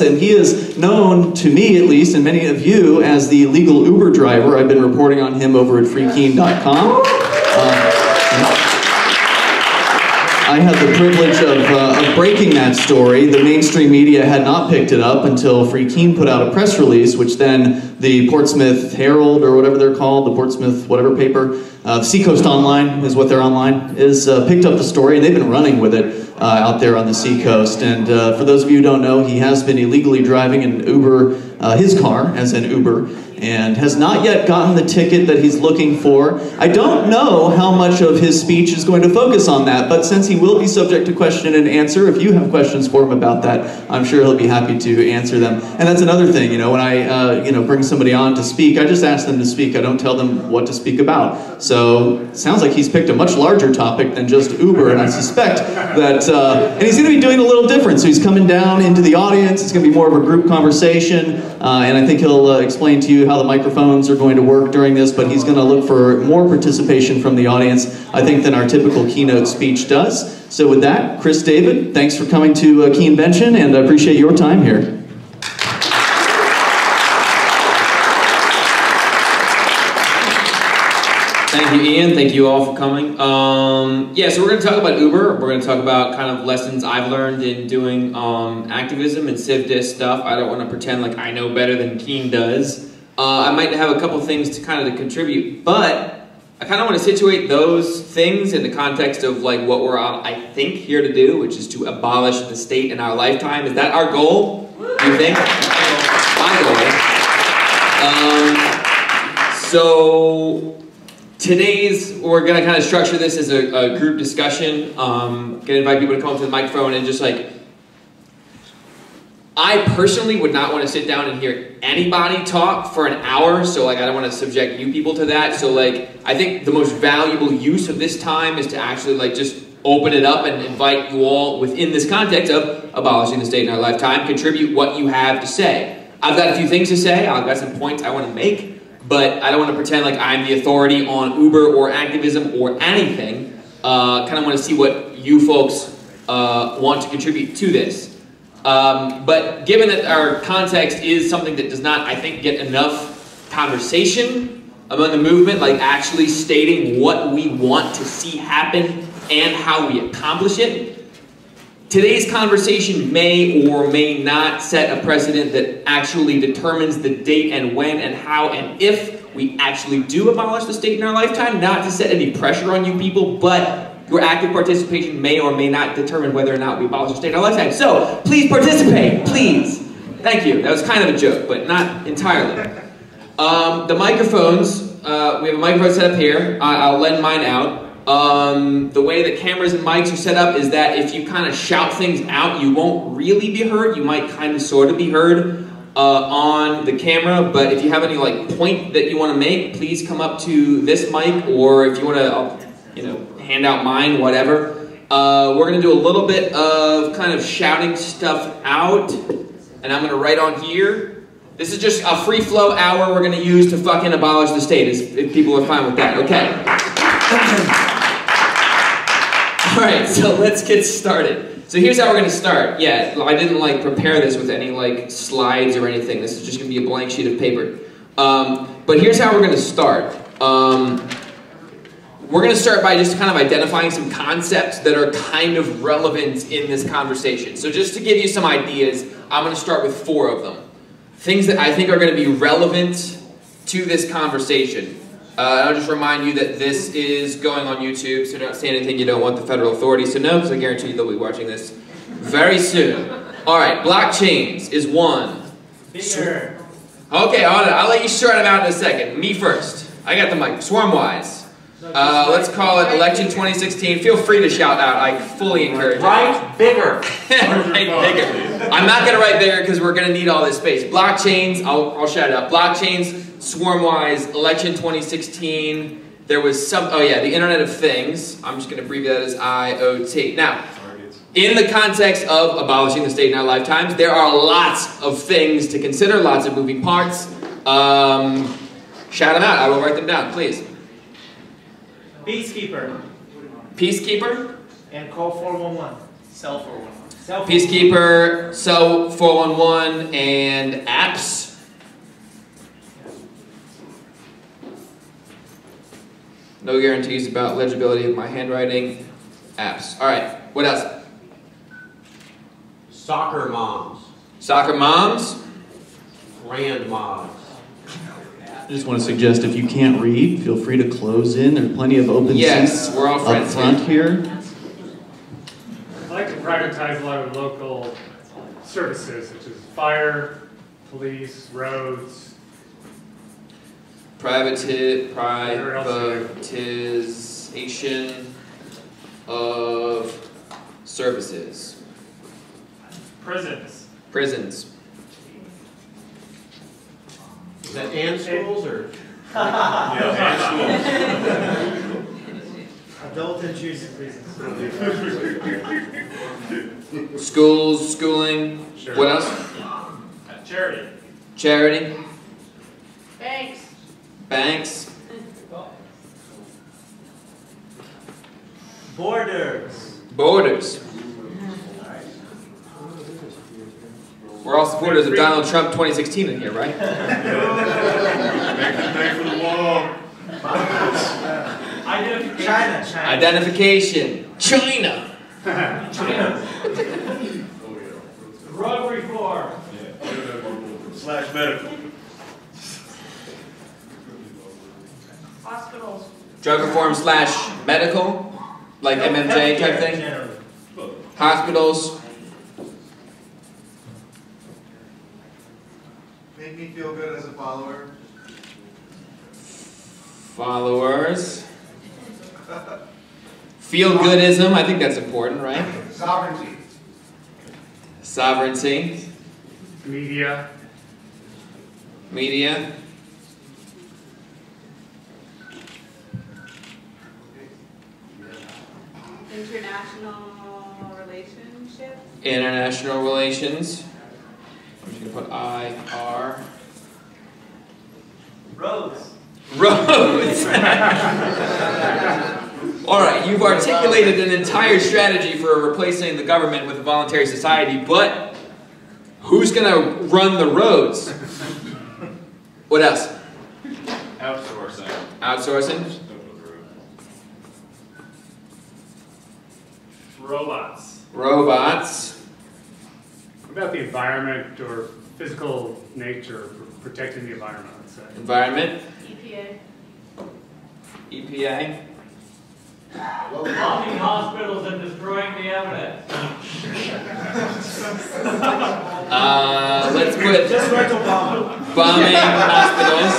And he is known, to me at least, and many of you, as the legal Uber driver. I've been reporting on him over at freekeene.com. I had the privilege of breaking that story. The mainstream media had not picked it up until Free Keene put out a press release, which then the Portsmouth Herald, or whatever they're called, the Portsmouth whatever paper, Seacoast Online is what their online is, picked up the story, and they've been running with it out there on the Seacoast. And for those of you who don't know, he has been illegally driving an Uber, his car as an Uber, and has not yet gotten the ticket that he's looking for. I don't know how much of his speech is going to focus on that, but since he will be subject to question and answer, if you have questions for him about that, I'm sure he'll be happy to answer them. And that's another thing, you know, when I bring somebody on to speak, I just ask them to speak. I don't tell them what to speak about. So it sounds like he's picked a much larger topic than just Uber, and I suspect that, and he's going to be doing a little different. So he's coming down into the audience. It's going to be more of a group conversation, and I think he'll explain to you how the microphones are going to work during this, but he's going to look for more participation from the audience, I think, than our typical keynote speech does. So with that, Chris David, thanks for coming to Keenevention, and I appreciate your time here. Thank you, Ian. Thank you all for coming. Yeah, so we're going to talk about Uber. We're going to talk about kind of lessons I've learned in doing activism and CivDis stuff. I don't want to pretend like I know better than Keene does. I might have a couple things to kind of contribute, but I kind of want to situate those things in the context of like what we're, I think, here to do, which is to abolish the state in our lifetime. Is that our goal, you think? My goal. So we're going to kind of structure this as a group discussion. Going to invite people to come up to the microphone and just like, I personally would not want to sit down and hear anybody talk for an hour, so like I don't want to subject you people to that. So like I think the most valuable use of this time is to actually like just open it up and invite you all within this context of abolishing the state in our lifetime, contribute what you have to say. I've got a few things to say, I've got some points I want to make, but I don't want to pretend like I'm the authority on Uber or activism or anything. Kind of want to see what you folks want to contribute to this. But given that our context is something that does not, I think, get enough conversation among the movement, like actually stating what we want to see happen and how we accomplish it, today's conversation may or may not set a precedent that actually determines the date and when and how and if we actually do abolish the state in our lifetime. Not to set any pressure on you people, but your active participation may or may not determine whether or not we abolish the state in our lifetime. So, please participate, please. Thank you. That was kind of a joke, but not entirely. The microphones, we have a microphone set up here. I'll lend mine out. The way that cameras and mics are set up is that if you kind of shout things out, you won't really be heard. You might kind of sort of be heard on the camera, but if you have any like point that you want to make, please come up to this mic, or if you want to, hand out mine, whatever. We're going to do a little bit of kind of shouting stuff out, and I'm going to write on here. This is just a free flow hour we're going to use to fucking abolish the state, if people are fine with that. Okay. Alright, so let's get started. So here's how we're going to start. Yeah, I didn't like prepare this with any like slides or anything. This is just going to be a blank sheet of paper. But here's how we're going to start. We're going to start by just kind of identifying some concepts that are kind of relevant in this conversation. So just to give you some ideas, I'm going to start with 4 of them. Things that I think are going to be relevant to this conversation. I'll just remind you that this is going on YouTube, so don't say anything you don't want the federal authorities to know, because I guarantee they'll be watching this very soon. Alright, blockchains is one. Bigger. Okay, I'll let you sort them out in a second. Me first. I got the mic. Swarmwise. Let's call it Election 2016. Feel free to shout out. I fully encourage it. Write bigger. Write bigger. I'm not going to write bigger because we're going to need all this space. Blockchains, I'll shout it out. Blockchains, Swarmwise, Election 2016. There was some, oh yeah, the Internet of Things. I'm just going to abbreviate that as IoT. Now, in the context of abolishing the state in our lifetimes, there are lots of things to consider, lots of moving parts. Shout them out. I will write them down, please. Peacekeeper. Peacekeeper? And call 411. Cell 411. Peacekeeper, Cell 411, and apps. No guarantees about legibility of my handwriting. Apps. All right. What else? Soccer moms. Soccer moms. Grandmas. I just want to suggest if you can't read, feel free to close in. There are plenty of open seats we're all up friends front here. I like to privatize a lot of local services, such as fire, police, roads. Privatization of services. Prisons. Prisons. Is that and schools or? Adult and choosing prisons. Schools, schooling. Sure. What else? Charity. Charity. Thanks. Banks. Borders. Borders. We're all supporters of Donald Trump 2016 in here, right? Thanks for the wall. China. Identification. China. Drug reform. / medical. Hospitals. Drug reform / medical, like MMJ type thing. Hospitals. Make me feel good as a follower. Followers. Feel-goodism, I think that's important, right? Sovereignty. Sovereignty. Media. Media. International relationships. International relations. I'm just going to put I-R. Roads. Roads! Alright, you've articulated an entire strategy for replacing the government with a voluntary society, but who's going to run the roads? What else? Outsourcing. Outsourcing? Robots. Robots. What about the environment or physical nature, protecting the environment, let's say? Environment. EPA. EPA. Bombing hospitals and destroying the evidence. Let's put bombing hospitals.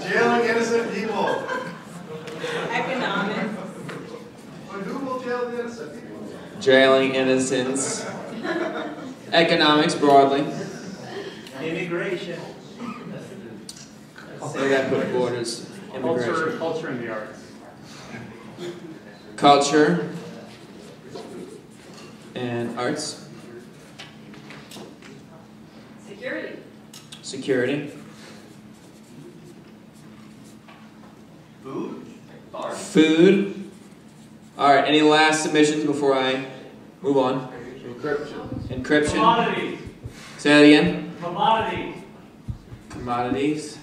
Jailing innocent people. Economics. But who will jail the innocent people? Jailing innocents. Economics broadly. Immigration. Where did I put borders? Immigration. Culture and the arts. Culture and arts. Security. Security. Food. Food. Alright, any last submissions before I move on? Encryption. Commodities. Say that again. Commodities. Commodities.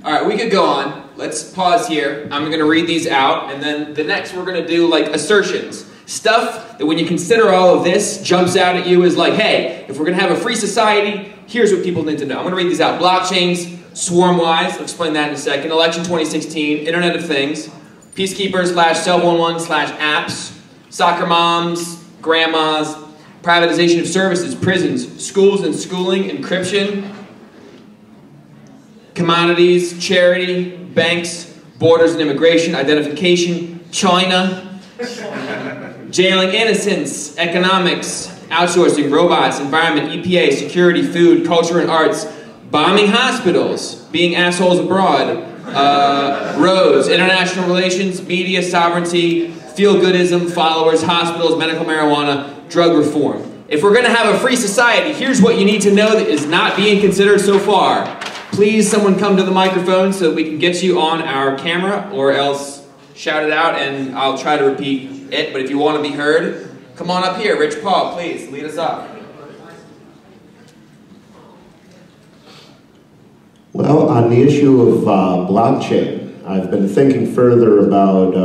Alright, we could go on. Let's pause here. I'm going to read these out, and then the next we're going to do like assertions. Stuff that when you consider all of this jumps out at you as like, hey, if we're going to have a free society, here's what people need to know. I'm going to read these out. Blockchains, swarm-wise, I'll explain that in a second. Election 2016, Internet of Things, Peacekeepers / Cell 111 / apps, soccer moms, grandmas, privatization of services, prisons, schools and schooling, encryption, commodities, charity, banks, borders and immigration, identification, China, jailing innocents, economics, outsourcing, robots, environment, EPA, security, food, culture and arts, bombing hospitals, being assholes abroad, roads, international relations, media, sovereignty, feel-goodism, followers, hospitals, medical marijuana, drug reform. If we're going to have a free society, here's what you need to know that is not being considered so far. Please, someone come to the microphone so that we can get you on our camera, or else shout it out and I'll try to repeat it, but if you want to be heard, come on up here. Rich Paul, please, lead us off. Well, on the issue of blockchain, I've been thinking further about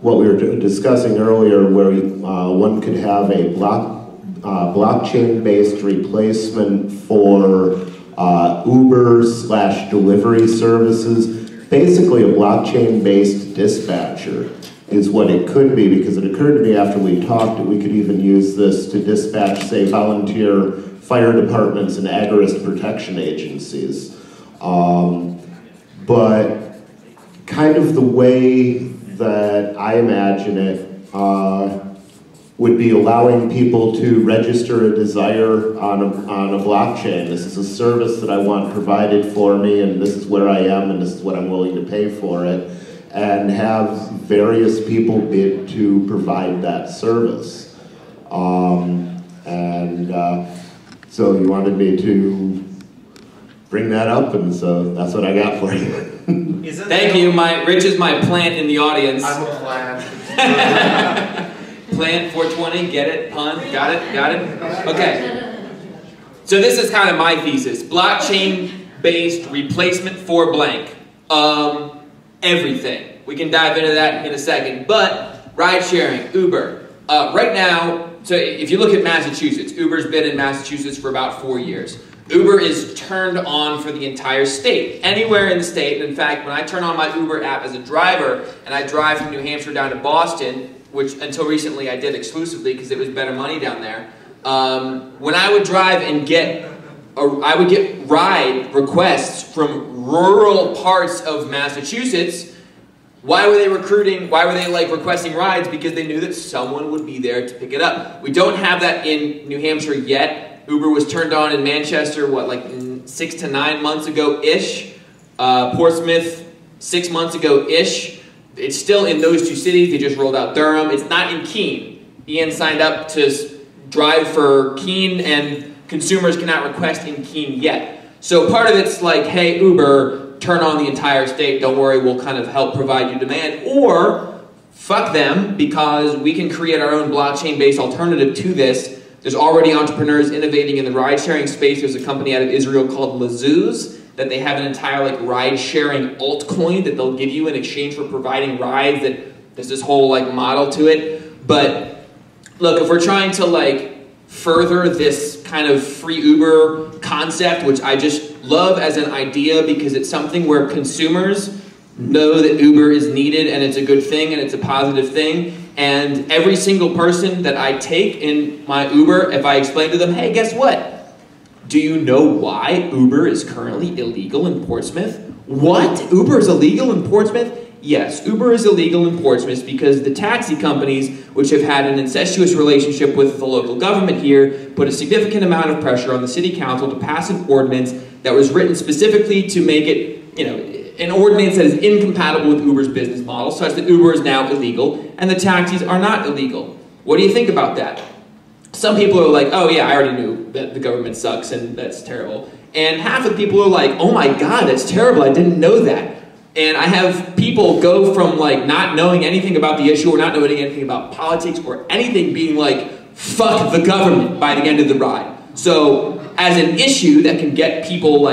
what we were discussing earlier, where one could have a blockchain-based replacement for Uber/delivery services. Basically, a blockchain-based dispatcher is what it could be, because it occurred to me after we talked that we could even use this to dispatch, say, volunteer fire departments and agorist protection agencies. But kind of the way that I imagine it would be allowing people to register a desire on a blockchain. This is a service that I want provided for me, and this is where I am, and this is what I'm willing to pay for it, and have various people bid to provide that service. So you wanted me to bring that up, and so that's what I got for you. Thank you. Rich is my plant in the audience. I'm a plant. Plant 420, get it? Pun? Got it? Got it? Okay. So this is kind of my thesis. Blockchain-based replacement for blank. Everything. We can dive into that in a second. But ride sharing, Uber. Right now, so if you look at Massachusetts, Uber's been in Massachusetts for about 4 years. Uber is turned on for the entire state, anywhere in the state. In fact, when I turn on my Uber app as a driver, and I drive from New Hampshire down to Boston, which until recently I did exclusively because it was better money down there, when I would drive and I would get ride requests from rural parts of Massachusetts. Why were they requesting rides? Because they knew that someone would be there to pick it up. We don't have that in New Hampshire yet. Uber was turned on in Manchester, what, like 6 to 9 months ago-ish. Portsmouth, 6 months ago-ish. It's still in those two cities. They just rolled out Durham. It's not in Keene. Ian signed up to drive for Keene, and consumers cannot request in Keene yet. So part of it's like, hey, Uber, turn on the entire state. Don't worry, we'll kind of help provide you demand. Or fuck them, because we can create our own blockchain-based alternative to this. There's already entrepreneurs innovating in the ride-sharing space. There's a company out of Israel called Lazuz that they have an entire ride-sharing altcoin that they'll give you in exchange for providing rides. That there's this whole model to it. But look, if we're trying to further this kind of free Uber concept, which I just love as an idea because it's something where consumers know that Uber is needed and it's a good thing and it's a positive thing. And every single person that I take in my Uber, if I explain to them, hey, guess what? Do you know why Uber is currently illegal in Portsmouth? What? Uber is illegal in Portsmouth? Yes, Uber is illegal in Portsmouth because the taxi companies, which have had an incestuous relationship with the local government here, put a significant amount of pressure on the city council to pass an ordinance that was written specifically to make it, an ordinance that is incompatible with Uber's business model, such that Uber is now illegal, and the taxis are not illegal. What do you think about that? Some people are like, oh yeah, I already knew that the government sucks and that's terrible. And half of the people are like, oh my god, that's terrible, I didn't know that. And I have people go from not knowing anything about the issue or not knowing anything about politics or anything being like, fuck the government by the end of the ride. So as an issue that can get people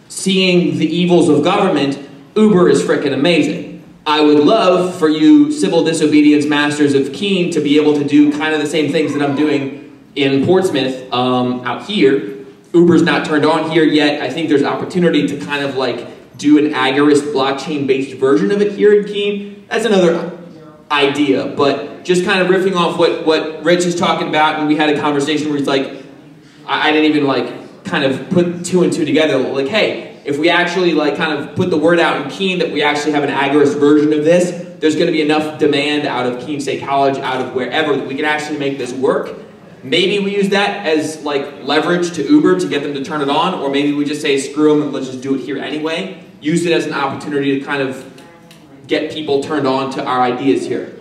seeing the evils of government, Uber is frickin' amazing. I would love for you civil disobedience masters of Keene to be able to do kind of the same things that I'm doing in Portsmouth out here. Uber's not turned on here yet. I think there's opportunity to kind of do an agorist blockchain-based version of it here in Keene. That's another idea, but just kind of riffing off what Rich is talking about, and we had a conversation where he's like, I didn't even kind of put 2 and 2 together, hey, if we actually kind of put the word out in Keene that we actually have an agorist version of this, there's going to be enough demand out of Keene State College, out of wherever, that we can actually make this work. Maybe we use that as leverage to Uber to get them to turn it on, or maybe we just say screw them and let's just do it here anyway. Use it as an opportunity to kind of get people turned on to our ideas here.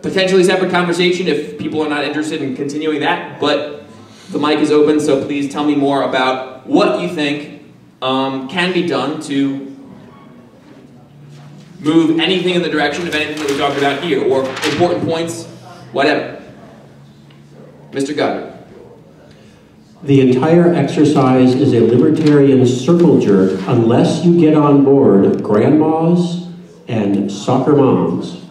Potentially separate conversation if people are not interested in continuing that, but the mic is open, so please tell me more about what you think can be done to move anything in the direction of anything that we talked about here, or important points, whatever. Mr. Goddard. The entire exercise is a libertarian circle jerk unless you get on board grandmas and soccer moms.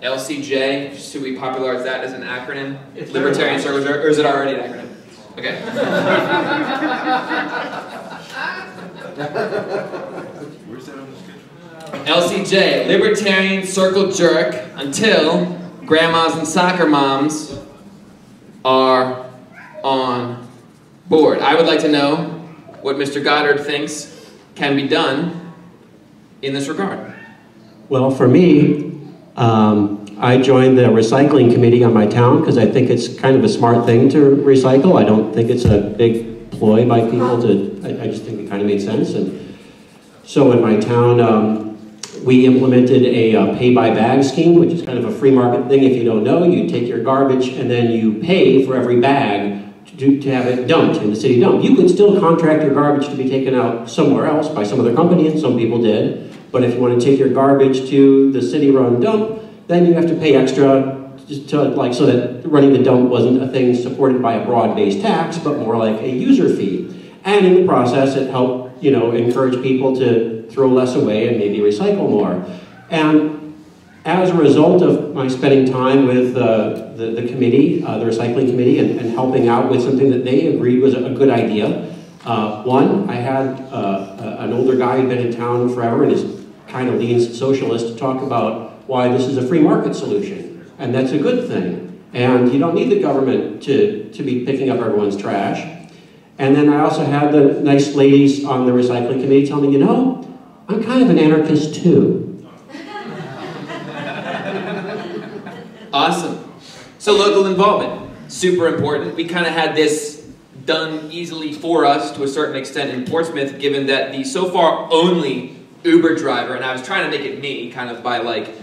LCJ, should we popularize that as an acronym? Libertarian Circle Jerk, or is it already an acronym? Okay. LCJ, Libertarian Circle Jerk, until grandmas and soccer moms are on board. I would like to know what Mr. Goddard thinks can be done in this regard. Well, for me, I joined the recycling committee on my town because I think it's kind of a smart thing to recycle. I don't think it's a big ploy by people to, I just think it kind of made sense. And so in my town, we implemented a pay-by-bag scheme, which is kind of a free market thing. If you don't know, you take your garbage and then you pay for every bag to have it dumped in the city dump. You could still contract your garbage to be taken out somewhere else by some other company, and some people did. But if you want to take your garbage to the city-run dump, then you have to pay extra just to, like, so that running the dump wasn't a thing supported by a broad-based tax, but more like a user fee. And in the process, it helped, you know, encourage people to throw less away and maybe recycle more. And as a result of my spending time with the committee, the recycling committee, and helping out with something that they agreed was a good idea, one, I had an older guy who'd been in town forever and is kind of leans socialist to talk about why this is a free market solution, and that's a good thing. And you don't need the government to be picking up everyone's trash. And then I also had the nice ladies on the recycling committee tell me, you know, I'm kind of an anarchist too. Awesome. So local involvement, super important. We kind of had this done easily for us to a certain extent in Portsmouth, given that the so far only Uber driver, and I was trying to make it me, kind of by like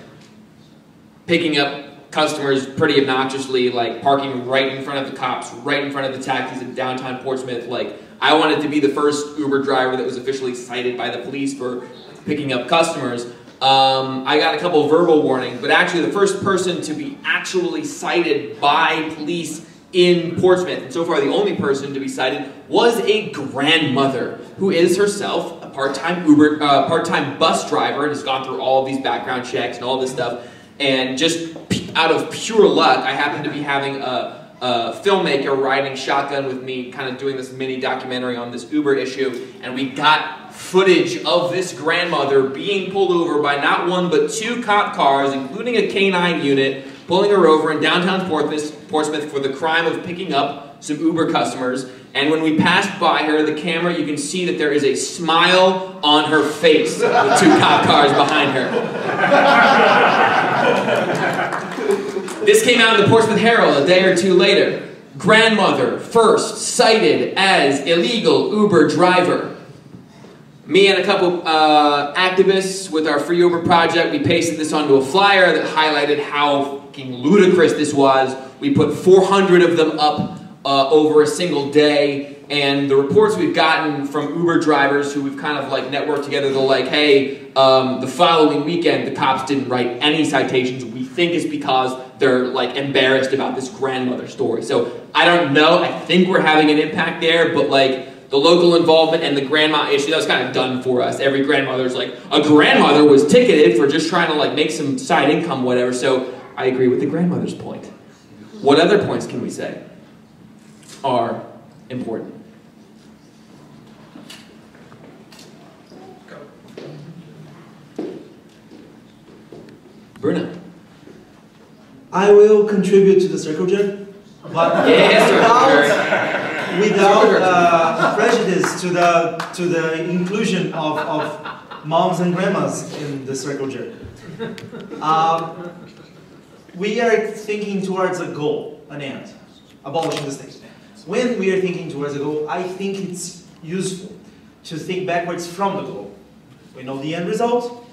picking up customers pretty obnoxiously, like parking right in front of the cops, right in front of the taxis in downtown Portsmouth. Like, I wanted to be the first Uber driver that was officially cited by the police for picking up customers. I got a couple of verbal warnings, but actually the first person to be actually cited by police in Portsmouth, and so far the only person to be cited, was a grandmother who is herself a part-time part-time bus driver, and has gone through all of these background checks and all this stuff. And just out of pure luck, I happened to be having a filmmaker riding shotgun with me, kind of doing this mini documentary on this Uber issue, and we got footage of this grandmother being pulled over by not one but two cop cars, including a canine unit, pulling her over in downtown Portsmouth for the crime of picking up some Uber customers. And when we passed by her, the camera, you can see that there is a smile on her face with two cop cars behind her. This came out in the Portsmouth Herald a day or two later. Grandmother first cited as illegal Uber driver. Me and a couple activists with our Free Uber project, we pasted this onto a flyer that highlighted how fucking ludicrous this was. We put 400 of them up over a single day, and the reports we've gotten from Uber drivers who we've kind of like networked together, they're like, hey, the following weekend the cops didn't write any citations. We think it's because they're like embarrassed about this grandmother story. So I don't know, I think we're having an impact there, but like the local involvement and the grandma issue, that was kind of done for us. Every grandmother's like, a grandmother was ticketed for just trying to like make some side income, whatever. So I agree with the grandmother's point. What other points can we say are important? Bruno. I will contribute to the circle jerk, but without prejudice to the inclusion of moms and grandmas in the circle jerk. We are thinking towards a goal, an end, abolishing the state. When we are thinking towards a goal, I think it's useful to think backwards from the goal. We know the end result.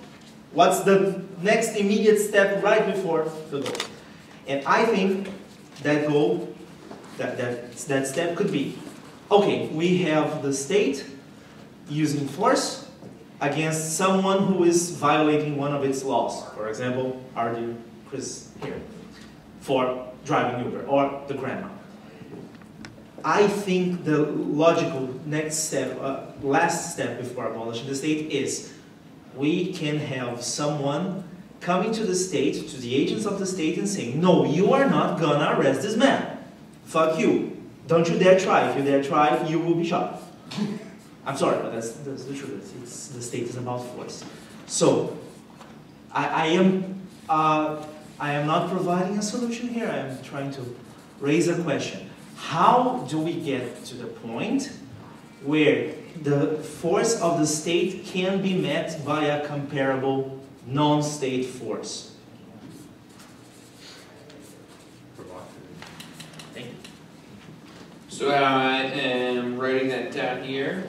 What's the next immediate step right before the goal? And I think that goal, that step could be, okay, we have the state using force against someone who is violating one of its laws. For example, our dear Chris here, for driving Uber, or the grandma. I think the logical next step, last step before abolishing the state is we can have someone coming to the state, to the agents of the state and saying, no, you are not gonna arrest this man. Fuck you. Don't you dare try. If you dare try, you will be shot. I'm sorry, but that's the truth. The state is about force. So, I am not providing a solution here. I am trying to raise a question. How do we get to the point where the force of the state can be met by a comparable non-state force? Thank you. So I am writing that down here.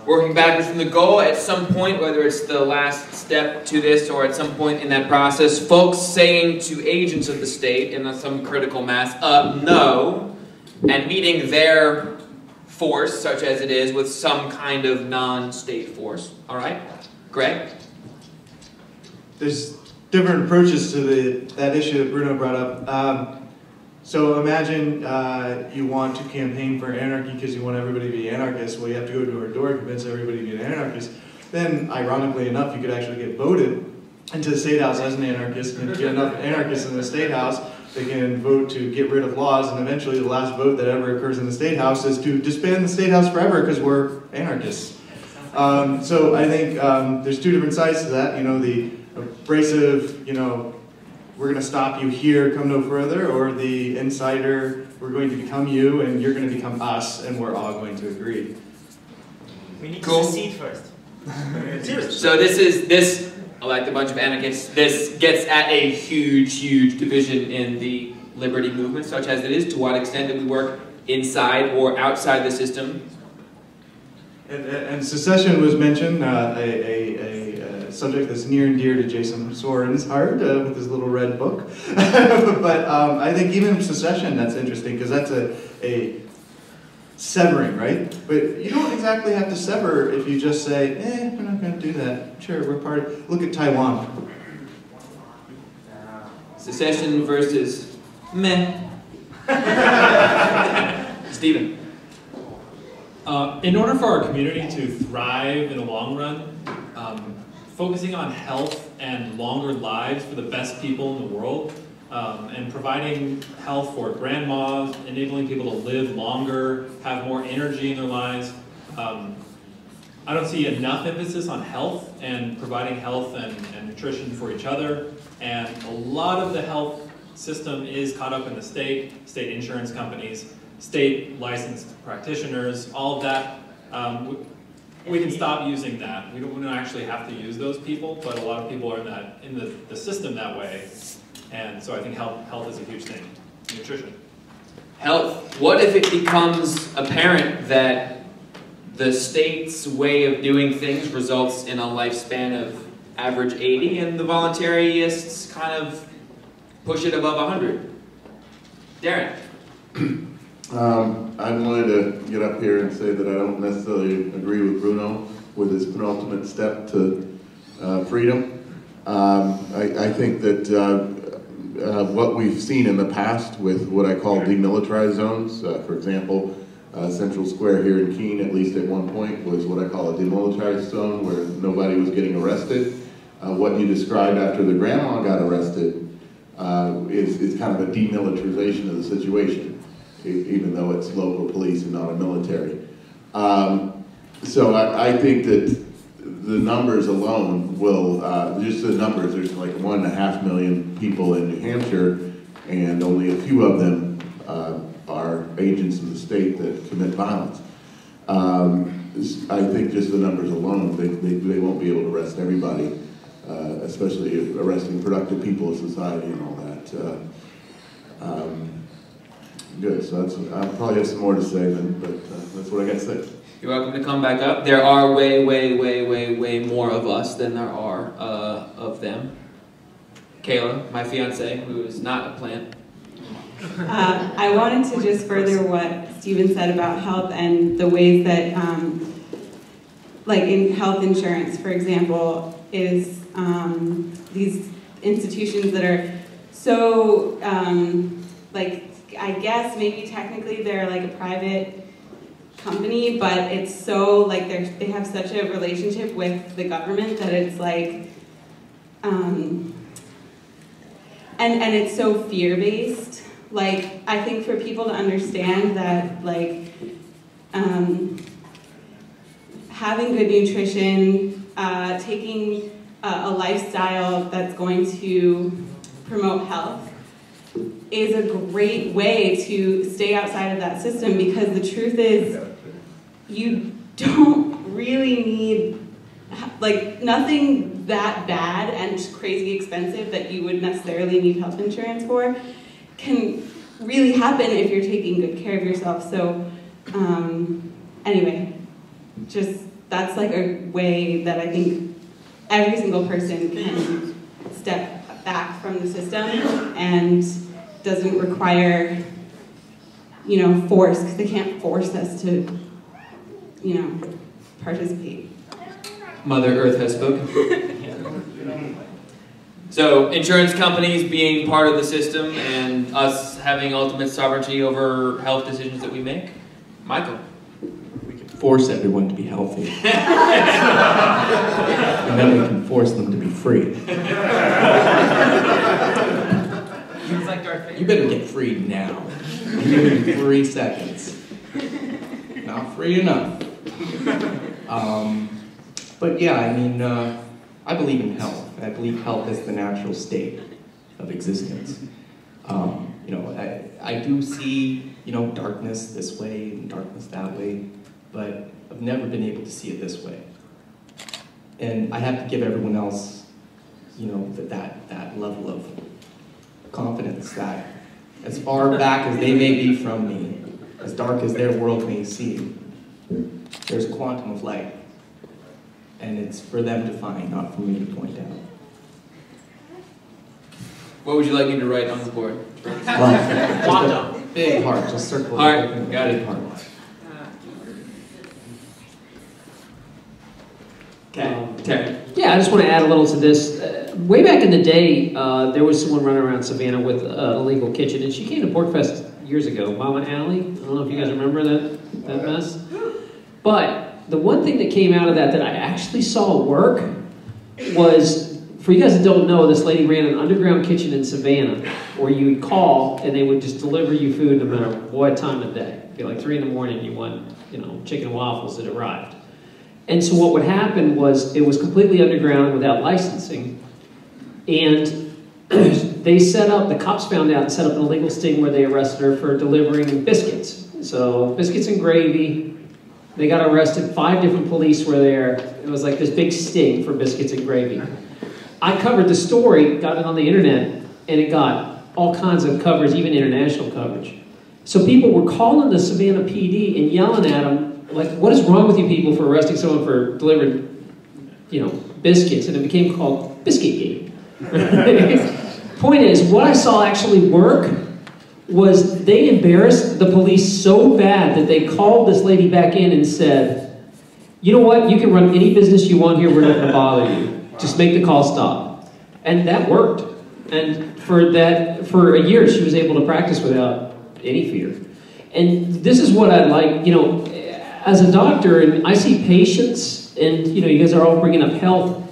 Working backwards from the goal, at some point, whether it's the last step to this or at some point in that process, folks saying to agents of the state in some critical mass, no, and meeting their force, such as it is, with some kind of non-state force. All right? Greg? There's different approaches to that issue that Bruno brought up. So imagine you want to campaign for anarchy because you want everybody to be anarchists. Well, you have to go door to door and convince everybody to be an anarchist. Then, ironically enough, you could actually get voted into the State House as an anarchist, and if you get enough anarchists in the State House, they can vote to get rid of laws, and eventually the last vote that ever occurs in the State House is to disband the State House forever because we're anarchists. So I think there's two different sides to that. You know, the abrasive, we're going to stop you here, come no further, or the insider, we're going to become you and you're going to become us and we're all going to agree. We need to secede first. So this, like a bunch of anarchists, this gets at a huge division in the liberty movement, such as it is. To what extent do we work inside or outside the system? And secession was mentioned, a subject that's near and dear to Jason Soren's heart with his little red book. But I think even secession, that's interesting because that's a severing, right? But you don't exactly have to sever if you just say, we're not going to do that. Sure, we're part of, look at Taiwan. Secession versus meh. Stephen. In order for our community to thrive in the long run, focusing on health and longer lives for the best people in the world, and providing health for grandmas, enabling people to live longer, have more energy in their lives. I don't see enough emphasis on health and providing health and nutrition for each other. And a lot of the health system is caught up in the state insurance companies, state licensed practitioners, all of that. We can stop using that. We don't actually have to use those people, but a lot of people are in the system that way. And so I think health is a huge thing. Nutrition. Health. What if it becomes apparent that the state's way of doing things results in a lifespan of average 80 and the voluntarists kind of push it above 100? Darren. I wanted to get up here and say that I don't necessarily agree with Bruno with his penultimate step to freedom. I think that what we've seen in the past with what I call demilitarized zones, for example, Central Square here in Keene, at least at one point, was what I call a demilitarized zone where nobody was getting arrested. What you described after the grandma got arrested is kind of a demilitarization of the situation, even though it's local police and not a military. So I think that the numbers alone will, just the numbers, there's like 1.5 million people in New Hampshire, and only a few of them are agents of the state that commit violence. I think just the numbers alone, they won't be able to arrest everybody, especially arresting productive people in society and all that. Good, so I probably have some more to say then, but that's what I got to say. You're welcome to come back up. There are way more of us than there are of them. Kayla, my fiance, who is not a plant. I wanted to just further what Stephen said about health and the ways that like in health insurance, for example, is these institutions that are so, like, I guess maybe technically they're like a private company, but it's so, like, they have such a relationship with the government that it's like, and it's so fear-based. Like, I think for people to understand that, like, having good nutrition, taking a lifestyle that's going to promote health is a great way to stay outside of that system, because the truth is you don't really need, like, nothing that bad and crazy expensive that you would necessarily need health insurance for can really happen if you're taking good care of yourself. So anyway, just that's like a way that I think every single person can step back from the system and doesn't require, you know, force, because they can't force us to, you know, participate. Mother Earth has spoken. So, insurance companies being part of the system and us having ultimate sovereignty over health decisions that we make? Michael? We can force everyone to be healthy. And then we can force them to be free. You better get free now. Give me 3 seconds. Not free enough. But yeah, I mean, I believe in health. I believe health is the natural state of existence. You know, I do see, you know, darkness this way and darkness that way, but I've never been able to see it this way. And I have to give everyone else, you know, that level of confidence that as far back as they may be from me, as dark as their world may seem, there's a quantum of light. And it's for them to find, not for me to point out. What would you like me to write on the board? Quantum. Big heart, just circle. Heart, got it. Heart. Terry. Yeah, I just want to add a little to this. Way back in the day, there was someone running around Savannah with an illegal kitchen, and she came to Porkfest years ago, Mama Allie. I don't know if you guys remember that mess. But the one thing that came out of that I actually saw work was, for you guys that don't know, this lady ran an underground kitchen in Savannah where you would call and they would just deliver you food no matter what time of day. It'd be like 3 in the morning, you want, you know, chicken and waffles that arrived. And so what would happen was it was completely underground without licensing. And they set up, the cops found out and set up an illegal sting where they arrested her for delivering biscuits. So biscuits and gravy. They got arrested, 5 different police were there. It was like this big sting for biscuits and gravy. I covered the story, got it on the internet, and it got all kinds of coverage, even international coverage. So people were calling the Savannah PD and yelling at them, like, what is wrong with you people for arresting someone for delivering, you know, biscuits? And it became called Biscuitgate. Point is, what I saw actually work was they embarrassed the police so bad that they called this lady back in and said, you know what, you can run any business you want here, we're not going to bother you. Just make the call stop. And that worked. And for a year, she was able to practice without any fear. And this is what I like, you know, as a doctor, and I see patients, and, you know, you guys are all bringing up health.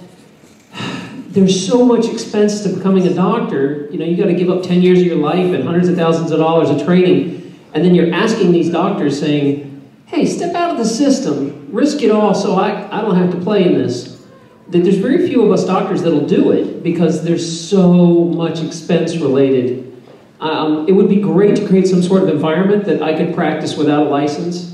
There's so much expense to becoming a doctor. You know, you got to give up 10 years of your life and hundreds of thousands of dollars of training. And then you're asking these doctors saying, hey, step out of the system, risk it all so I don't have to play in this. That there's very few of us doctors that'll do it because there's so much expense related. It would be great to create some sort of environment that I could practice without a license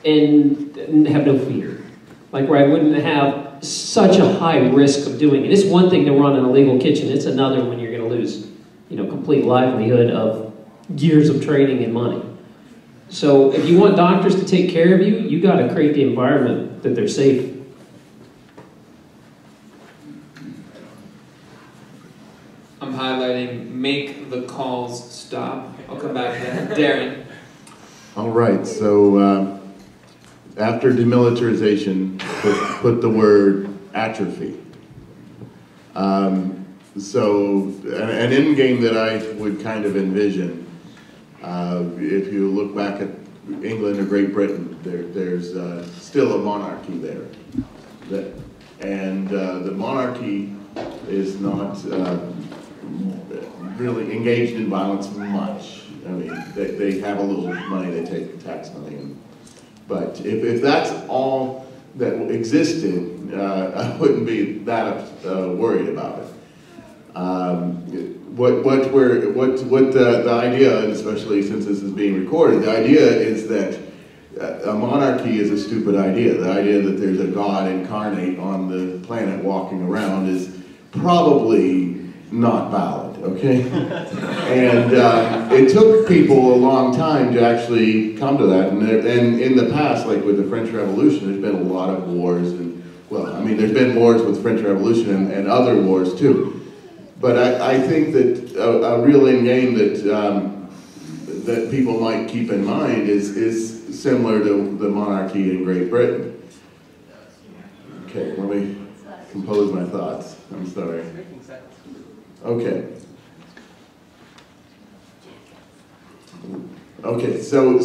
and have no fear. Like where I wouldn't have such a high risk of doing it. It's one thing to run an illegal kitchen, it's another when you're going to lose, you know, complete livelihood of years of training and money. So if you want doctors to take care of you, you got to create the environment that they're safe. I'm highlighting make the calls stop. I'll come back to that. Darren. All right, so after demilitarization, put the word atrophy. So an end game that I would kind of envision, if you look back at England or Great Britain, there's still a monarchy there. And the monarchy is not really engaged in violence much. I mean, they have a little money, they take tax money. But if that's all that existed, I wouldn't be that worried about it. What the idea, and especially since this is being recorded, the idea is that a monarchy is a stupid idea. The idea that there's a god incarnate on the planet walking around is probably not valid, okay? And it took people a long time to actually come to that. And in the past, like with the French Revolution, there's been a lot of wars. And, well, I mean, there's been wars with the French Revolution and other wars too. But I think that a real end game that people might keep in mind is similar to the monarchy in Great Britain. Okay, let me compose my thoughts. I'm sorry. Okay. Okay, so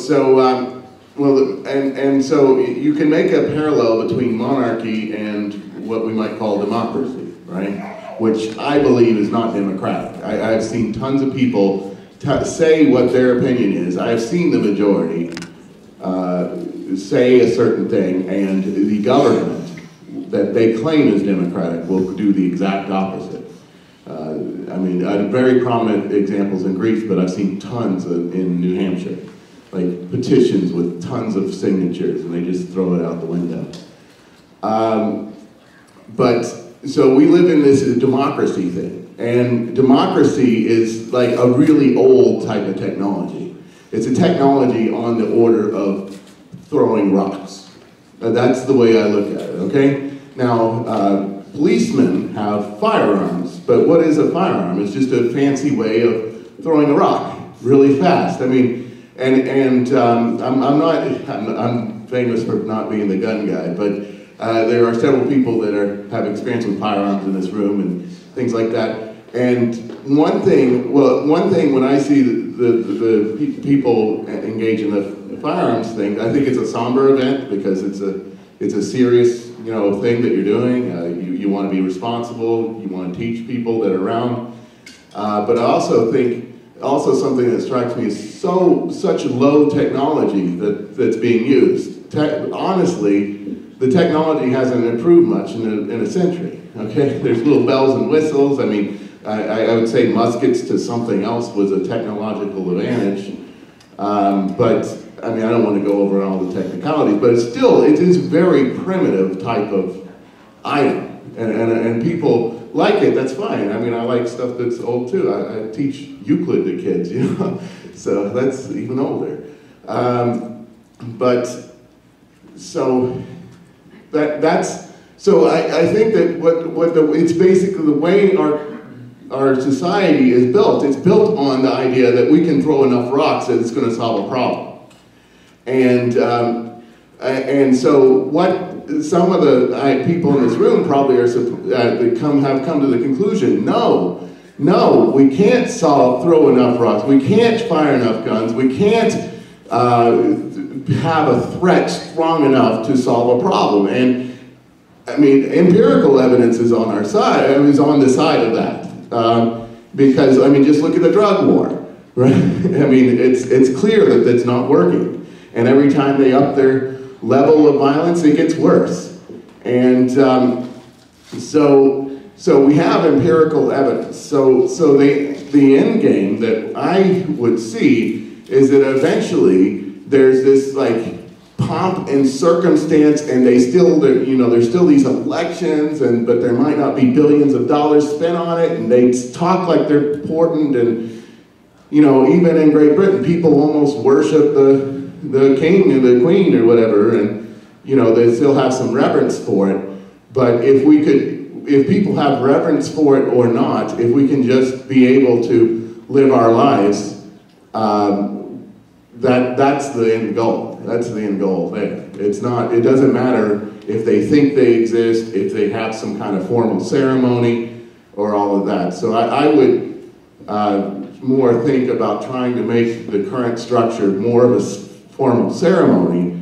you can make a parallel between monarchy and what we might call democracy, right? Which I believe is not democratic. I've seen tons of people say what their opinion is. I've seen the majority say a certain thing, and the government that they claim is democratic will do the exact opposite. I mean, very prominent examples in Greece, but I've seen tons in New Hampshire, like petitions with tons of signatures, and they just throw it out the window. So we live in this democracy thing, and democracy is like a really old type of technology. It's a technology on the order of throwing rocks. That's the way I look at it, okay? Now, policemen have firearms, but what is a firearm? It's just a fancy way of throwing a rock really fast. I mean, I'm famous for not being the gun guy, but there are several people that have experience with firearms in this room and things like that. And one thing when I see the people engage in the firearms thing, I think it's a somber event because it's a serious thing that you're doing. You want to be responsible. You want to teach people that are around. But I also think something that strikes me is such low technology that's being used. Honestly, the technology hasn't improved much in a century, okay? There's little bells and whistles. I mean, I would say muskets to something else was a technological advantage. But, I mean, I don't want to go over all the technicalities, but it is a very primitive type of item. And people like it, that's fine. I mean, I like stuff that's old too. I teach Euclid to kids, so that's even older. So I think that it's basically the way our society is built. It's built on the idea that we can throw enough rocks that it's going to solve a problem. And so what some of the people in this room probably have come to the conclusion: no, we can't throw enough rocks. We can't fire enough guns. We can't have a threat strong enough to solve a problem. And I mean, empirical evidence is on our side. Is on the side of that, because I mean, just look at the drug war, right? I mean, it's clear that it's not working, and every time they up their level of violence, it gets worse. And so we have empirical evidence. So the end game that I would see is that eventually there's this like pomp and circumstance, and there's still these elections, but there might not be billions of dollars spent on it, and they talk like they're important, and even in Great Britain, people almost worship the king or the queen or whatever, and they still have some reverence for it. But if people have reverence for it or not, if we can just be able to live our lives that's the end goal. That's the end goal there. It's not, it doesn't matter if they think they exist, if they have some kind of formal ceremony, or all of that. So I would more think about trying to make the current structure more of a formal ceremony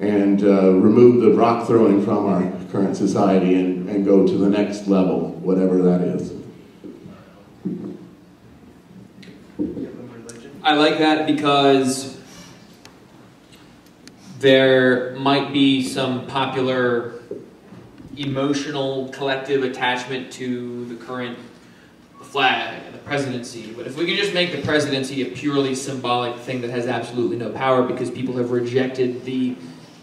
and remove the rock throwing from our current society and go to the next level, whatever that is. I like that because there might be some popular emotional collective attachment to the current flag and the presidency. But if we can just make the presidency a purely symbolic thing that has absolutely no power because people have rejected the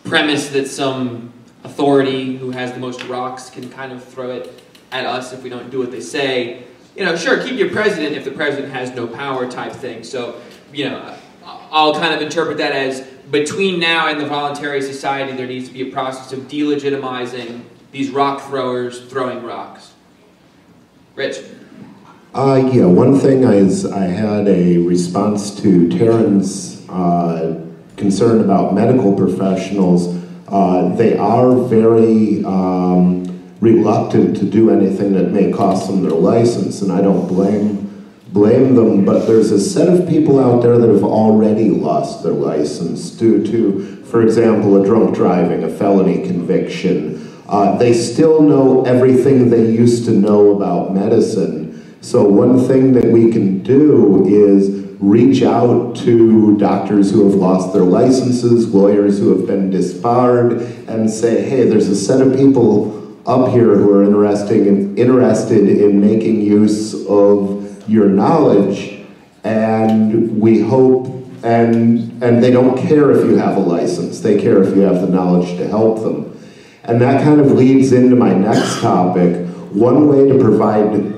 premise that some authority who has the most rocks can kind of throw it at us if we don't do what they say. You know, sure, keep your president if the president has no power type thing. So, you know, I'll kind of interpret that as between now and the voluntary society, there needs to be a process of delegitimizing these rock throwers throwing rocks. Rich? Yeah, one thing is I had a response to Taryn's concern about medical professionals. They are very reluctant to do anything that may cost them their license, and I don't blame them, but there's a set of people out there that have already lost their license due to, for example, a drunk driving, a felony conviction. They still know everything they used to know about medicine. So one thing that we can do is reach out to doctors who have lost their licenses, lawyers who have been disbarred, and say, hey, there's a set of people up here who are interested in making use of your knowledge, and we hope, and they don't care if you have a license, they care if you have the knowledge to help them. And that kind of leads into my next topic. One way to provide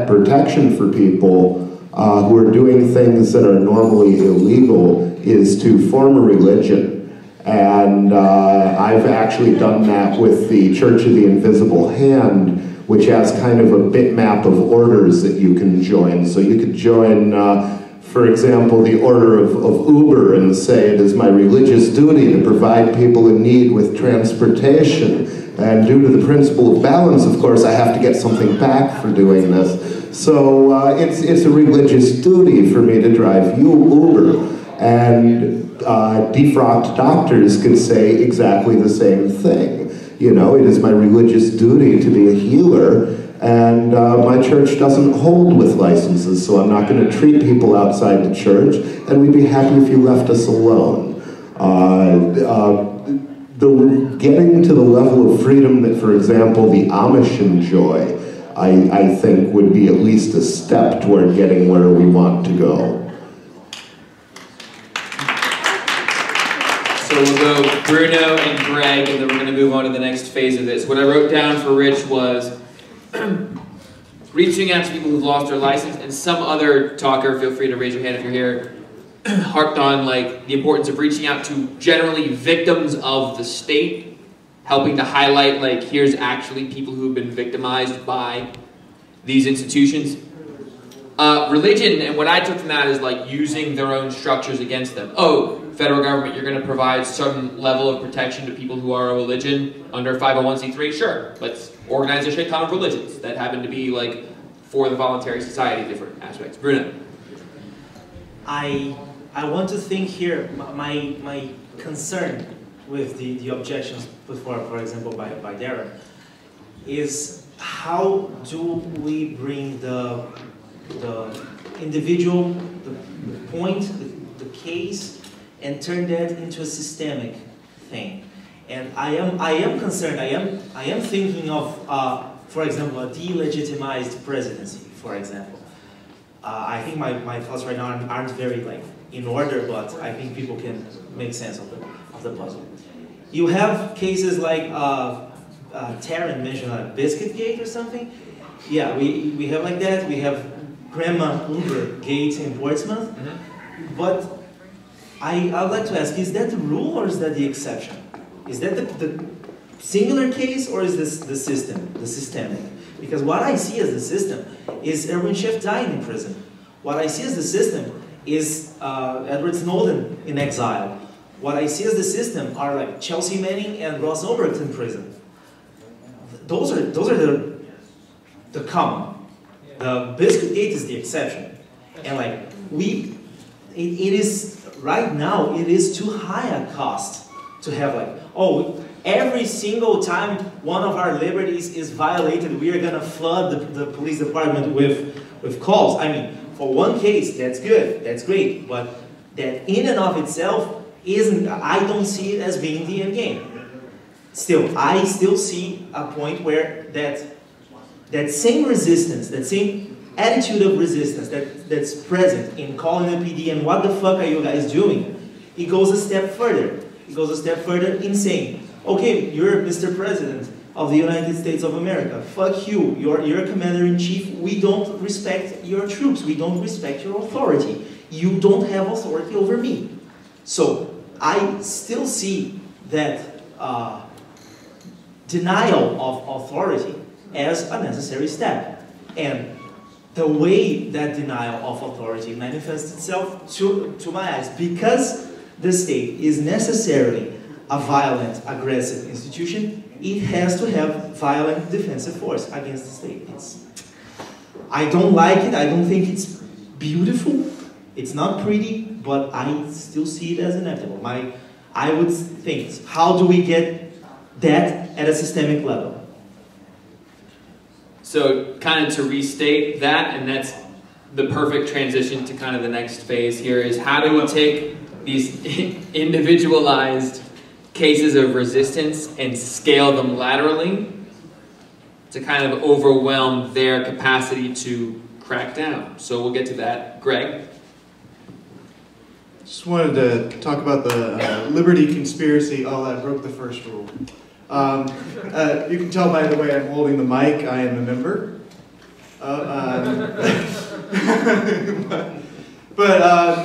protection for people who are doing things that are normally illegal is to form a religion. And I've actually done that with the Church of the Invisible Hand, which has kind of a bitmap of orders that you can join. So you could join, for example, the Order of Uber and say, it is my religious duty to provide people in need with transportation. And due to the principle of balance, of course, I have to get something back for doing this. So it's a religious duty for me to drive Uber. And defrocked doctors could say exactly the same thing. You know, it is my religious duty to be a healer, and my church doesn't hold with licenses, so I'm not going to treat people outside the church, and we'd be happy if you left us alone. Getting to the level of freedom that, for example, the Amish enjoy, I think would be at least a step toward getting where we want to go. So we'll go Bruno and Greg, and then we're going to move on to the next phase of this. What I wrote down for Rich was reaching out to people who've lost their license, and some other talker, feel free to raise your hand if you're here, harped on like the importance of reaching out to generally victims of the state, helping to highlight like here's actually people who have been victimized by these institutions. Religion, and what I took from that is like using their own structures against them. Oh, federal government, you're going to provide some level of protection to people who are a religion under 501c3? Sure, let's organize a shit ton of religions that happen to be like for the voluntary society, different aspects. Bruno. I want to think here, my concern with the objections put forward, for example, by Darren, is how do we bring the individual, the point, the case, and turn that into a systemic thing. And I am concerned, I am thinking of, for example, a delegitimized presidency, for example. I think my thoughts right now aren't very like in order, but I think people can make sense of the puzzle. You have cases like Taryn mentioned a biscuit gate or something. Yeah, we have like that. We have Grandma Uber Gate in Portsmouth. Mm-hmm. But I'd like to ask, is that the rule or is that the exception? Is that the singular case or is this the system, the systemic? Because what I see as the system is Erwin Schiff dying in prison. What I see as the system is Edward Snowden in exile. What I see as the system are like Chelsea Manning and Ross Ulbricht in prison. Those are the common. The Biscuit Gate is the exception. And like it is right now, it is too high a cost to have like, oh, every single time one of our liberties is violated, we are gonna flood the police department with calls. I mean, for one case, that's good, that's great, but that in and of itself isn't, I don't see it as being the end game. Still, I still see a point where that same resistance, that same attitude of resistance that's present in calling the PD and what the fuck are you guys doing, it goes a step further. It goes a step further in saying, okay, you're Mr. President of the United States of America. Fuck you. You're a commander-in-chief. We don't respect your troops. We don't respect your authority. You don't have authority over me. So I still see that denial of authority as a necessary step. And the way that denial of authority manifests itself to my eyes, because the state is necessarily a violent, aggressive institution, it has to have violent defensive force against the state. I don't like it, I don't think it's beautiful, it's not pretty, but I still see it as inevitable. I would think, how do we get that at a systemic level? So kind of to restate that, and that's the perfect transition to kind of the next phase here, is how do we take these individualized cases of resistance and scale them laterally to kind of overwhelm their capacity to crack down. So we'll get to that. Greg? Just wanted to talk about the Liberty conspiracy. Oh, that broke the first rule. You can tell by the way I'm holding the mic, I am a member. But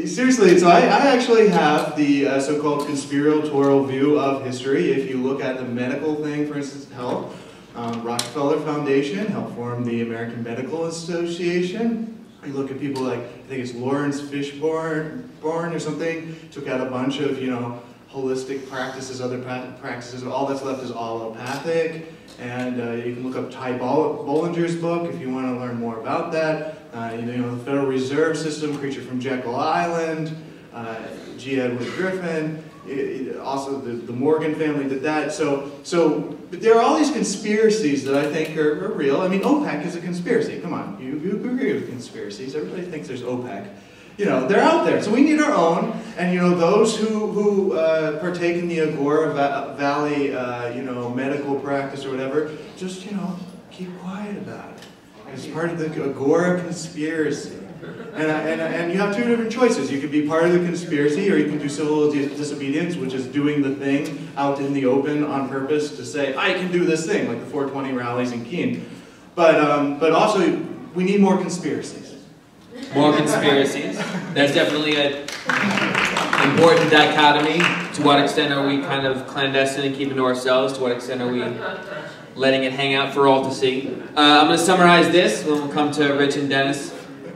seriously, so I actually have the so-called conspiratorial view of history. If you look at the medical thing, for instance, health, Rockefeller Foundation helped form the American Medical Association. You look at people like, I think it's Lawrence Fishburne or something, took out a bunch of, holistic practices, other practices, and all that's left is allopathic. And you can look up Ty Bollinger's book if you want to learn more about that. The Federal Reserve System, Creature from Jekyll Island, G. Edward Griffin, also the Morgan family did that. So but there are all these conspiracies that I think are real. I mean, OPEC is a conspiracy. Come on, you agree with conspiracies. Everybody thinks there's OPEC. They're out there. So we need our own. And those who partake in the Agora Valley, medical practice or whatever, just keep quiet about it. It's part of the Agora conspiracy. And you have two different choices. You could be part of the conspiracy, or you can do civil disobedience, which is doing the thing out in the open on purpose to say, I can do this thing, like the 420 rallies in Keene. But also, we need more conspiracies. More conspiracies. That's definitely an important dichotomy. To what extent are we kind of clandestine and keeping to ourselves? To what extent are we letting it hang out for all to see? I'm going to summarize this, then we'll come to Rich and Dennis.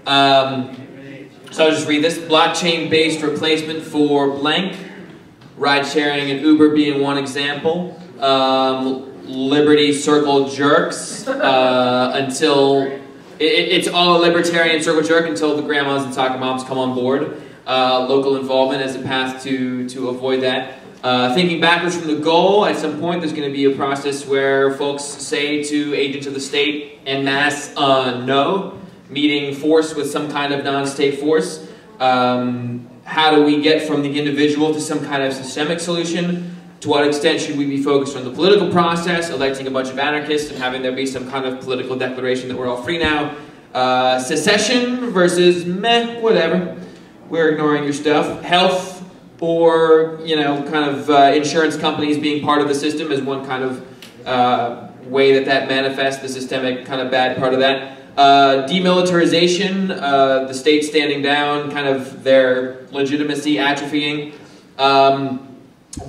So I'll just read this. Blockchain-based replacement for blank. Ride-sharing and Uber being one example. Liberty circle jerks until... It's all a libertarian circle jerk until the grandmas and soccer moms come on board. Local involvement as a path to avoid that. Thinking backwards from the goal, at some point there's going to be a process where folks say to agents of the state en masse, no, meeting force with some kind of non-state force. How do we get from the individual to some kind of systemic solution? To what extent should we be focused on the political process, electing a bunch of anarchists and having there be some kind of political declaration that we're all free now? Secession versus meh, whatever. We're ignoring your stuff. Health or, insurance companies being part of the system is one kind of way that manifests, the systemic kind of bad part of that. Demilitarization, the state standing down, kind of their legitimacy atrophying.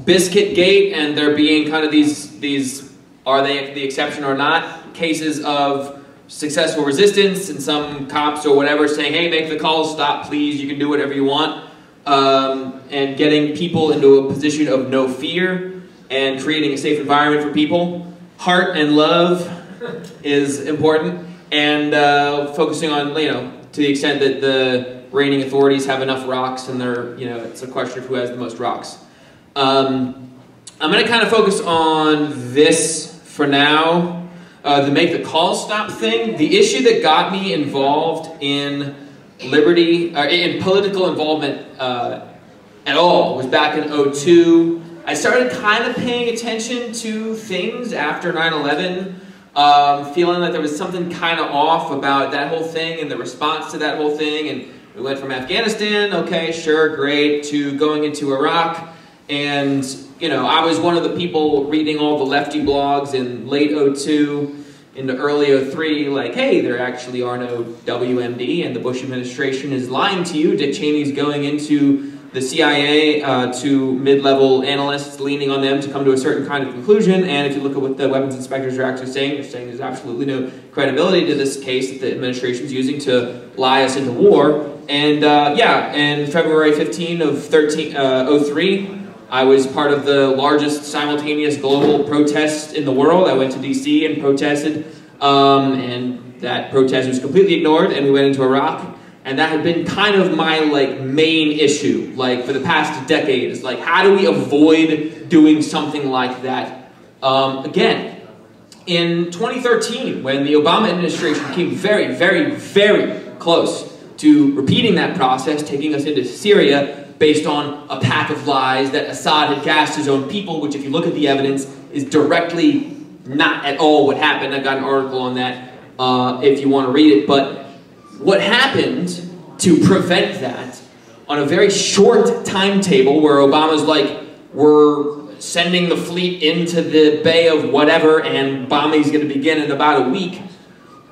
Biscuit Gate, and there being kind of these are they the exception or not, cases of successful resistance and some cops or whatever saying, hey, make the calls, stop, please, you can do whatever you want. And getting people into a position of no fear and creating a safe environment for people. Heart and love is important, and focusing on, to the extent that the reigning authorities have enough rocks, and they're, it's a question of who has the most rocks. I'm going to kind of focus on this for now, the make the call stop thing. The issue that got me involved in liberty, in political involvement at all, was back in 2002. I started kind of paying attention to things after 9/11, feeling that there was something kind of off about that whole thing and the response to that whole thing. And we went from Afghanistan, okay, sure, great, to going into Iraq. And, I was one of the people reading all the lefty blogs in late 2002 into early 2003, like, hey, there actually are no WMD, and the Bush administration is lying to you. Dick Cheney's going into the CIA to mid-level analysts, leaning on them to come to a certain kind of conclusion. And if you look at what the weapons inspectors are actually saying, they're saying there's absolutely no credibility to this case that the administration's using to lie us into war. And in February 15 of 2003, I was part of the largest simultaneous global protest in the world. I went to DC and protested, and that protest was completely ignored, and we went into Iraq. And that had been kind of my main issue, for the past decade. Is how do we avoid doing something like that again? In 2013, when the Obama administration came very, very, very close to repeating that process, taking us into Syria based on a pack of lies that Assad had gassed his own people, which if you look at the evidence is directly not at all what happened. I've got an article on that if you want to read it. But what happened to prevent that on a very short timetable where Obama's we're sending the fleet into the Bay of whatever and bombing's going to begin in about a week,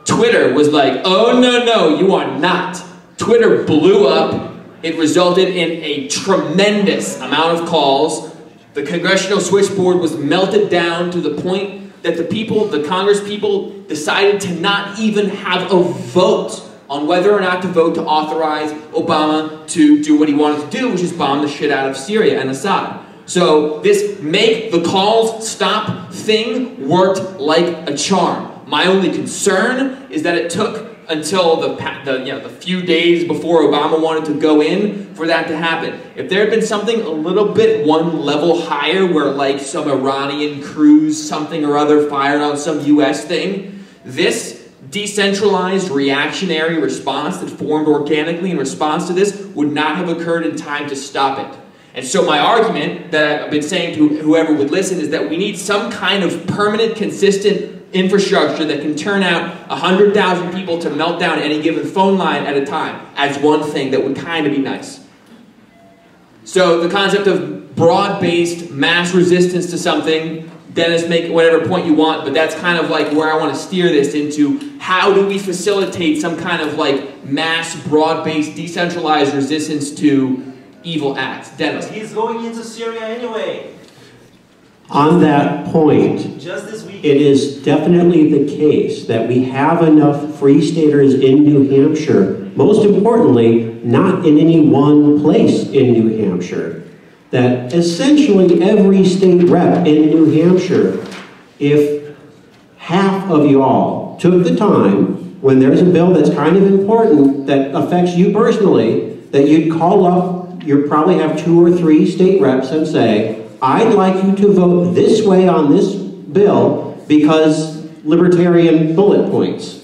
Twitter was oh, no, you are not. Twitter blew up. It resulted in a tremendous amount of calls. The congressional switchboard was melted down to the point that the Congress people, decided to not even have a vote on whether or not to vote to authorize Obama to do what he wanted to do, which is bomb the shit out of Syria and Assad. So this make the calls stop thing worked like a charm. My only concern is that it took until the few days before Obama wanted to go in for that to happen. If there had been something a little bit one level higher where some Iranian cruise, something or other fired on some US thing, this decentralized reactionary response that formed organically in response to this would not have occurred in time to stop it. And so my argument that I've been saying to whoever would listen is that we need some kind of permanent, consistent infrastructure that can turn out 100,000 people to melt down any given phone line at a time as one thing that would kind of be nice. So the concept of broad-based mass resistance to something, Dennis, make whatever point you want, but that's kind of where I want to steer this into. How do we facilitate some kind of mass, broad-based, decentralized resistance to evil acts? Dennis. He's going into Syria anyway. On that point, Just this week. it is definitely the case that we have enough free staters in New Hampshire, most importantly, not in any one place in New Hampshire, that essentially every state rep in New Hampshire, if half of you all took the time, when there's a bill that's kind of important that affects you personally, that you'd call up, you'd probably have 2 or 3 state reps and say, I'd like you to vote this way on this bill because libertarian bullet points.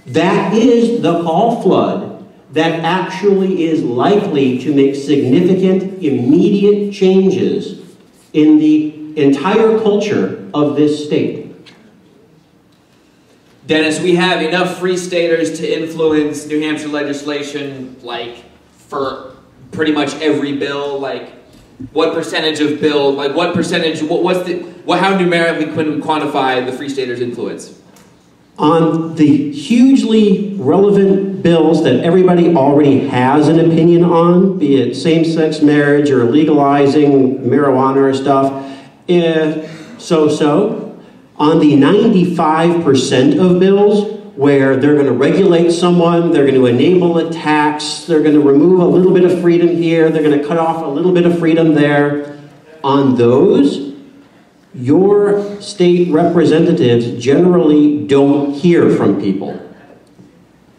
That is the call flood that actually is likely to make significant, immediate changes in the entire culture of this state. Dennis, we have enough free staters to influence New Hampshire legislation, for pretty much every bill, what percentage of bill, what percentage, how numerically can we quantify the free staters' influence? On the hugely relevant bills that everybody already has an opinion on, be it same-sex marriage or legalizing marijuana or stuff, so-so. On the 95% of bills where they're going to regulate someone, they're going to enable a tax, they're going to remove a little bit of freedom here, they're going to cut off a little bit of freedom there. On those, your state representatives generally don't hear from people.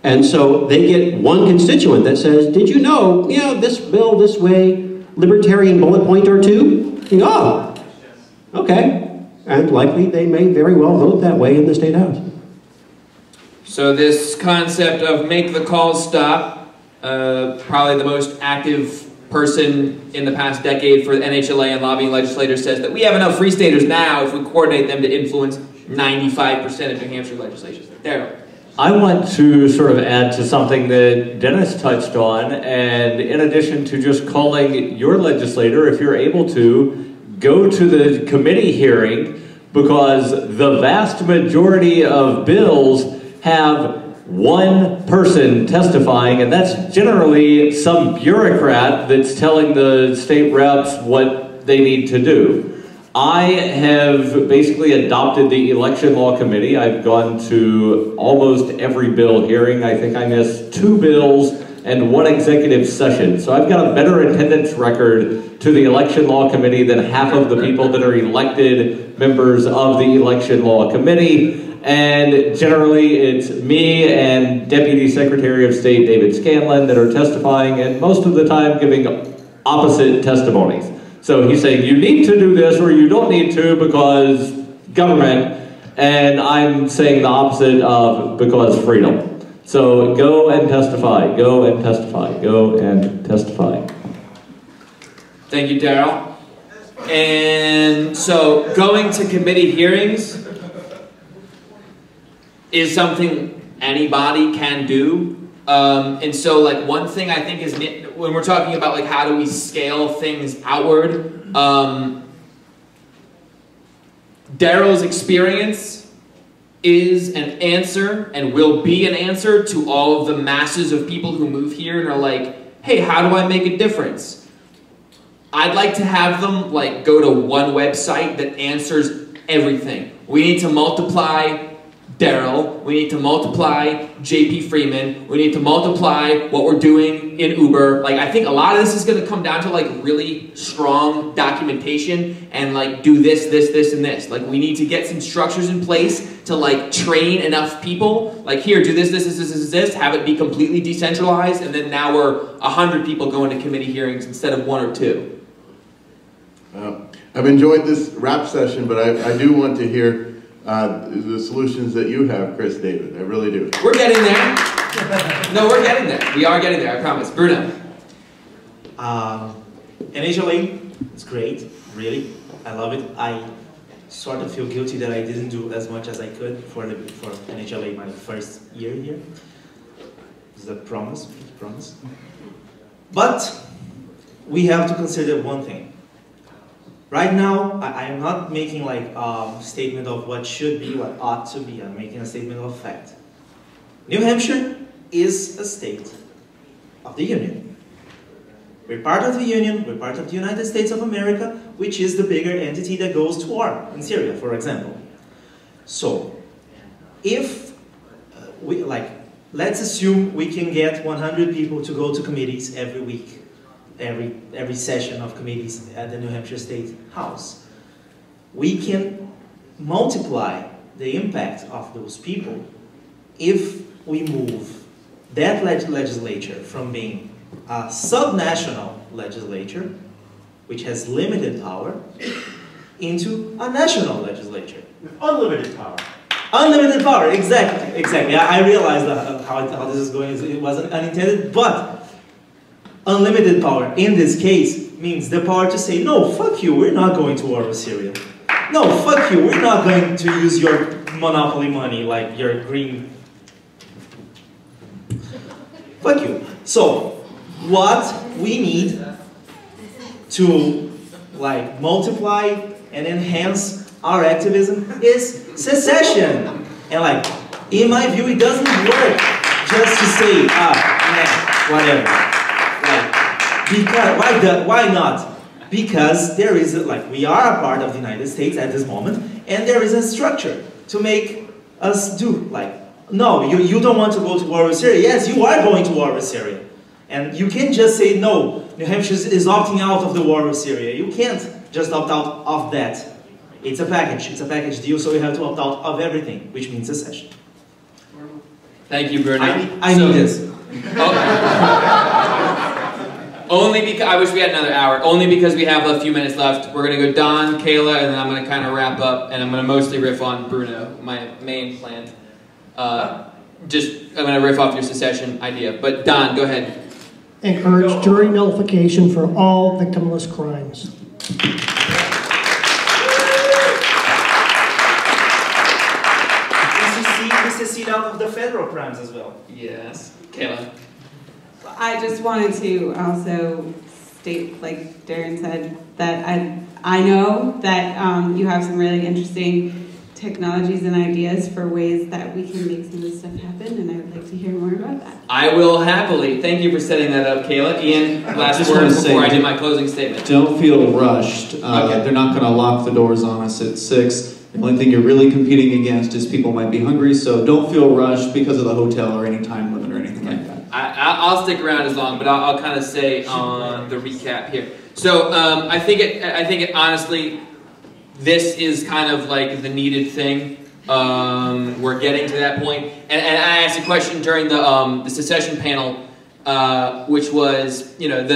And so they get one constituent that says, did you know, this bill this way, libertarian bullet point or two? You go, oh, okay. And likely they may very well vote that way in the State House. So this concept of make the calls stop, probably the most active person in the past decade for NHLA and lobbying legislators says that we have enough free staters now if we coordinate them to influence 95% of New Hampshire legislatures. Daryl. I want to sort of add to something that Dennis touched on, and in addition to just calling your legislator, if you're able to, go to the committee hearing, because the vast majority of bills have one person testifying, and that's generally some bureaucrat that's telling the state reps what they need to do. I have basically adopted the election law committee. I've gone to almost every bill hearing. I think I missed 2 bills and 1 executive session. So I've got a better attendance record to the election law committee than half of the people that are elected members of the election law committee. And generally it's me and Deputy Secretary of State David Scanlon that are testifying, and most of the time giving opposite testimonies. So he's saying you need to do this or you don't need to because government, and I'm saying the opposite of because freedom. So go and testify, go and testify, go and testify. Thank you, Daryl. And so going to committee hearings is something anybody can do. And so like one thing I think is when we're talking about like how do we scale things outward, Daryl's experience is an answer and will be an answer to all of the masses of people who move here and are like, hey, how do I make a difference? I'd like to have them like go to one website that answers everything. We need to multiply Daryl, we need to multiply JP Freeman, we need to multiply what we're doing in Uber. Like, I think a lot of this is going to come down to like really strong documentation and like do this, this, this, and this. Like, we need to get some structures in place to like train enough people. Like, here, do this, this, this, this, this, this, have it be completely decentralized, and then now we're 100 people going to committee hearings instead of 1 or 2. I've enjoyed this wrap session, but I do want to hear the solutions that you have, Chris David. I really do. We're getting there. No, we're getting there. We are getting there, I promise. Bruno. NHLA is great, really. I love it. I sort of feel guilty that I didn't do as much as I could for NHLA my first year here. It's a promise. But we have to consider one thing. Right now, I am not making like a statement of what should be, what ought to be. I'm making a statement of fact. New Hampshire is a state of the Union. We're part of the Union, we're part of the United States of America, which is the bigger entity that goes to war in Syria, for example. So, if let's assume we can get 100 people to go to committees every week. Every session of committees at the New Hampshire State House. We can multiply the impact of those people if we move that legislature from being a subnational legislature, which has limited power, into a national legislature with unlimited power. Unlimited power, exactly. I realized how this is going. It wasn't unintended, but unlimited power, in this case, means the power to say, no, fuck you, we're not going to war with Syria. No, fuck you, we're not going to use your monopoly money, like your green... Fuck you. So, what we need to, like, multiply and enhance our activism is secession. And, like, in my view, it doesn't work just to say, whatever. Because, why not? Because there is, we are a part of the United States at this moment, and there is a structure to make us do, no, you don't want to go to walrus area. Yes, you are going to walrus area. And you can't just say, no, New Hampshire is opting out of the walrus area. You can't just opt out of that. It's a package deal, so you have to opt out of everything, which means secession. Thank you, Bruno. I need this. Only because, I wish we had another hour, only because we have a few minutes left. We're going to go Don, Kayla, and then I'm going to kind of wrap up, and I'm going to mostly riff on Bruno, my main plan. I'm going to riff off your secession idea. But Don, go ahead. Encourage jury nullification for all victimless crimes. This is seat out of the federal crimes as well. Yes. Kayla. I just wanted to also state, like Darren said, that I know that you have some really interesting technologies and ideas for ways that we can make some of this stuff happen, and I would like to hear more about that. I will happily. Thank you for setting that up, Kayla. Ian, last words before I do my closing statement. Don't feel rushed. They're not going to lock the doors on us at 6. The only thing you're really competing against is people might be hungry, so don't feel rushed because of the hotel or any time limit or anything like that. I'll stick around as long, but I'll kind of say on the recap here. So I think it honestly, this is kind of like the needed thing. We're getting to that point. And I asked a question during the secession panel, which was, you know,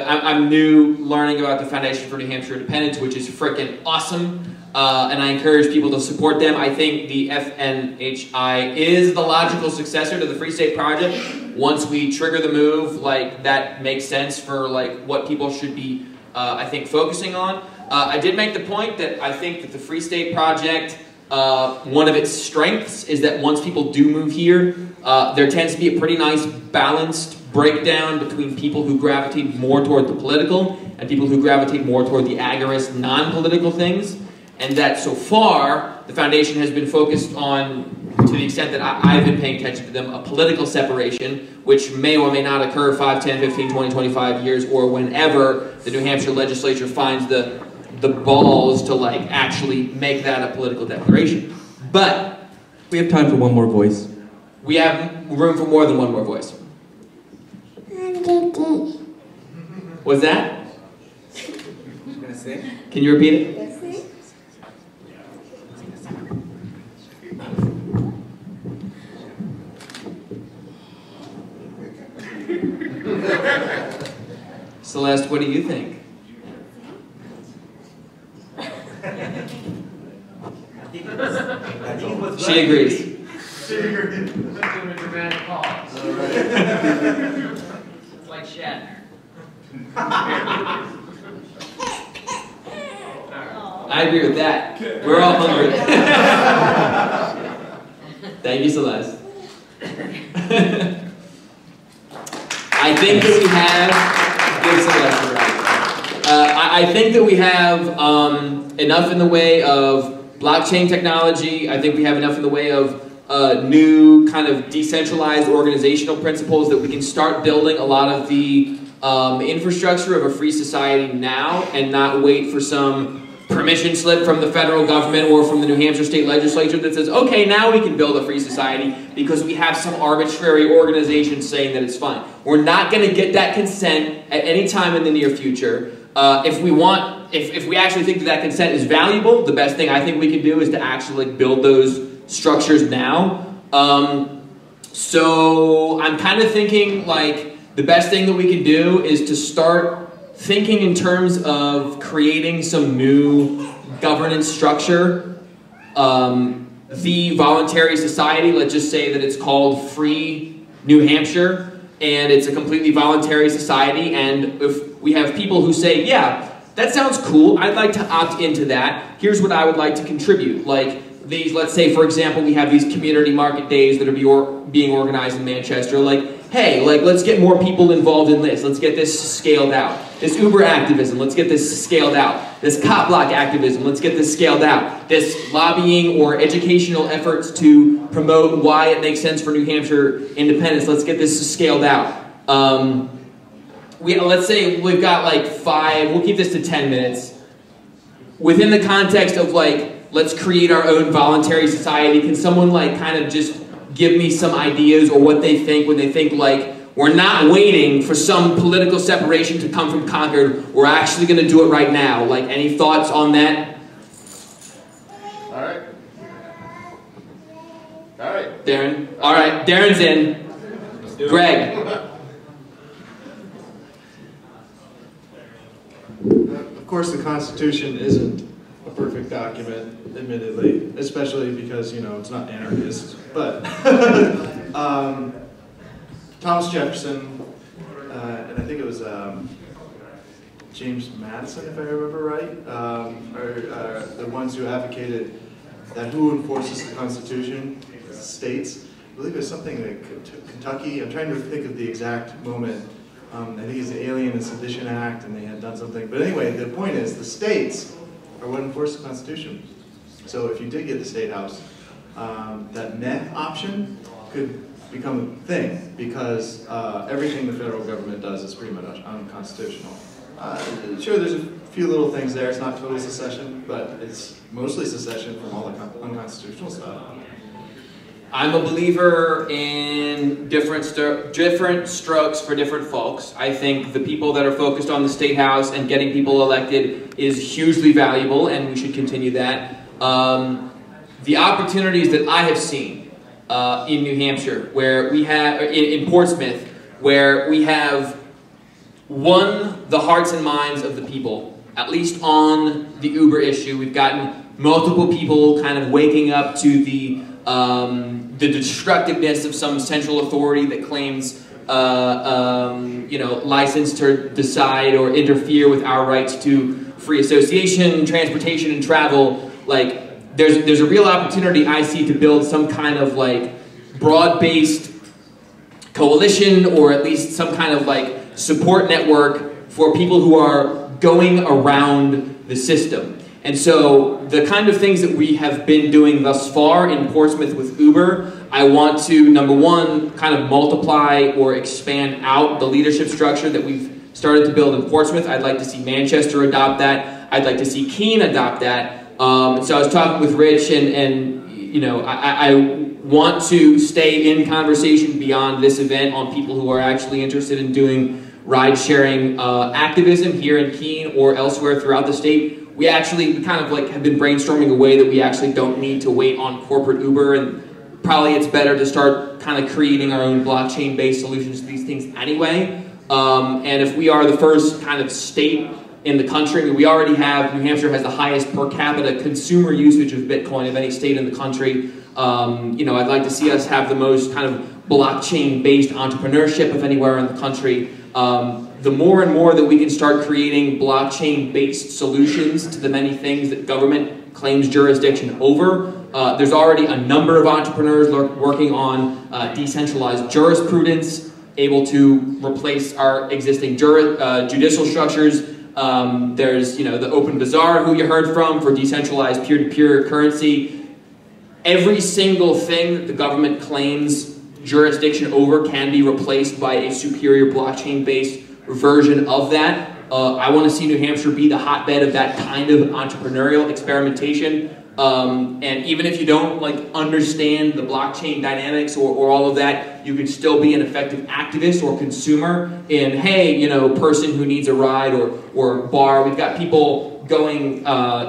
I'm new learning about the Foundation for New Hampshire Independence, which is frickin' awesome. And I encourage people to support them. I think the FNHI is the logical successor to the Free State Project. Once we trigger the move, like, that makes sense for like what people should be, I think, focusing on. I did make the point that I think that the Free State Project, one of its strengths is that once people do move here, there tends to be a pretty nice balanced breakdown between people who gravitate more toward the political and people who gravitate more toward the agorist, non-political things. And that so far, the foundation has been focused on, to the extent that I've been paying attention to them, a political separation, which may or may not occur 5, 10, 15, 20, 25 years, or whenever the New Hampshire legislature finds the balls to like actually make that a political declaration. But we have time for one more voice. We have room for more than one more voice. What's that? Can you repeat it? Celeste, what do you think? She agrees. It's like Shatner. I agree with that. We're all hungry. Thank you, Celeste. I think that we have, give Celeste a round. I think that we have enough in the way of blockchain technology. I think we have enough in the way of new kind of decentralized organizational principles that we can start building a lot of the infrastructure of a free society now and not wait for some permission slip from the federal government or from the New Hampshire state legislature that says, okay, now we can build a free society because we have some arbitrary organization saying that it's fine. We're not going to get that consent at any time in the near future. If we actually think that that consent is valuable, the best thing I think we can do is to actually build those structures now. So I'm kind of thinking like the best thing that we can do is to start thinking in terms of creating some new governance structure. The voluntary society, let's just say that it's called Free New Hampshire, and it's a completely voluntary society, and if we have people who say, yeah, that sounds cool, I'd like to opt into that, here's what I would like to contribute. Like these, let's say for example, we have these community market days that are being organized in Manchester, like, hey, like, let's get more people involved in this. Let's get this scaled out. This Uber activism, let's get this scaled out. This cop block activism, let's get this scaled out. This lobbying or educational efforts to promote why it makes sense for New Hampshire independence, let's get this scaled out. Let's say we've got like 5, we'll keep this to 10 minutes. Within the context of like, let's create our own voluntary society, can someone like kind of just give me some ideas or what they think when they think like, we're not waiting for some political separation to come from Concord. We're actually going to do it right now. Like, any thoughts on that? All right. All right. Darren? All right, Darren's in. Greg? Of course, the Constitution isn't a perfect document, admittedly, especially because, you know, it's not anarchist. But Thomas Jefferson, and I think it was James Madison, if I remember right, are the ones who advocated that who enforces the Constitution? The states. I believe it was something like Kentucky. I'm trying to think of the exact moment. I think it's the Alien and Sedition Act, and they had done something. But anyway, the point is, the states are what enforce the Constitution. So if you did get the State House, that meh option could become a thing, because everything the federal government does is pretty much unconstitutional. Sure, there's a few little things there. It's not total secession, but it's mostly secession from all the unconstitutional stuff. I'm a believer in different strokes for different folks. I think the people that are focused on the State House and getting people elected is hugely valuable, and we should continue that. The opportunities that I have seen in New Hampshire, where we have, in Portsmouth, where we have won the hearts and minds of the people, at least on the Uber issue. We've gotten multiple people kind of waking up to the destructiveness of some central authority that claims, you know, license to decide or interfere with our rights to free association, transportation, and travel. Like, there's a real opportunity I see to build some kind of like broad-based coalition, or at least some kind of like support network for people who are going around the system. And so the kind of things that we have been doing thus far in Portsmouth with Uber, I want to, number one, kind of multiply or expand out the leadership structure that we've started to build in Portsmouth. I'd like to see Manchester adopt that. I'd like to see Keene adopt that. So I was talking with Rich, and you know, I want to stay in conversation beyond this event on people who are actually interested in doing ride-sharing activism here in Keene or elsewhere throughout the state. We kind of like have been brainstorming a way that we actually don't need to wait on corporate Uber, and probably it's better to start kind of creating our own blockchain-based solutions to these things anyway. And if we are the first kind of state in the country, we already have, New Hampshire has the highest per capita consumer usage of Bitcoin of any state in the country. You know, I'd like to see us have the most kind of blockchain-based entrepreneurship of anywhere in the country. The more and more that we can start creating blockchain-based solutions to the many things that government claims jurisdiction over. There's already a number of entrepreneurs working on decentralized jurisprudence, able to replace our existing judicial structures. There's, you know, the Open Bazaar, who you heard from, for decentralized peer-to-peer currency. Every single thing that the government claims jurisdiction over can be replaced by a superior blockchain-based version of that. I want to see New Hampshire be the hotbed of that kind of entrepreneurial experimentation. And even if you don't like understand the blockchain dynamics or all of that, you can still be an effective activist or consumer in, hey, you know, person who needs a ride or bar. We've got people going,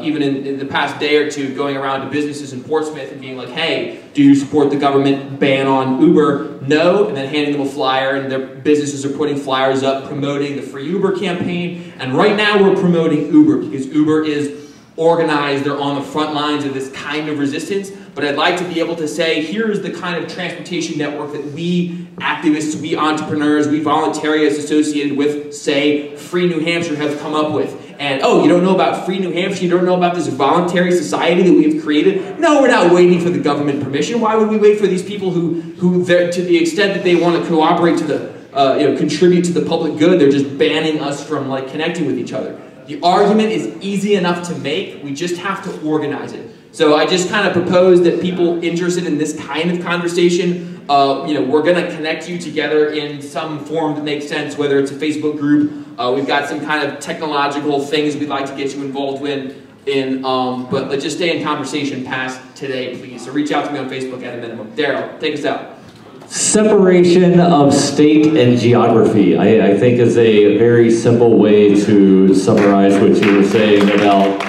even in the past day or two, going around to businesses in Portsmouth and being like, hey, do you support the government ban on Uber? No, and then handing them a flyer, and their businesses are putting flyers up promoting the free Uber campaign. And right now we're promoting Uber because Uber is organized, they're on the front lines of this kind of resistance. But I'd like to be able to say, here's the kind of transportation network that we activists, we entrepreneurs, we voluntarists associated with, say, Free New Hampshire have come up with. And, oh, you don't know about Free New Hampshire? You don't know about this voluntary society that we have created? No, we're not waiting for the government permission. Why would we wait for these people who to the extent that they want to cooperate to the, you know, contribute to the public good, they're just banning us from, like, connecting with each other? The argument is easy enough to make. We just have to organize it. So I just kind of propose that people interested in this kind of conversation, you know, we're going to connect you together in some form that makes sense, whether it's a Facebook group. We've got some kind of technological things we'd like to get you involved in. But let's just stay in conversation past today, please. So reach out to me on Facebook at a minimum. Daryl, take us out. Separation of state and geography, I think, is a very simple way to summarize what you were saying about,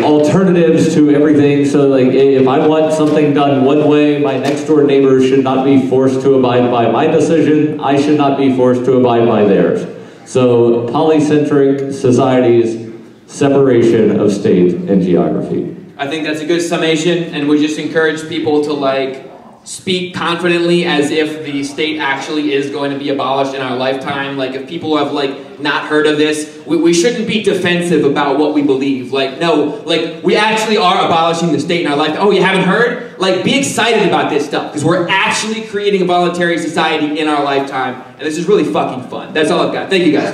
alternatives to everything. So, like, if I want something done one way, my next door neighbor should not be forced to abide by my decision. I should not be forced to abide by theirs. So, polycentric societies, separation of state and geography. I think that's a good summation, and we just encourage people to speak confidently as if the state actually is going to be abolished in our lifetime. Like, if people have not heard of this, we shouldn't be defensive about what we believe. No, we actually are abolishing the state in our life. Oh, you haven't heard? Be excited about this stuff, because we're actually creating a voluntary society in our lifetime, and this is really fucking fun. That's all I've got. Thank you guys.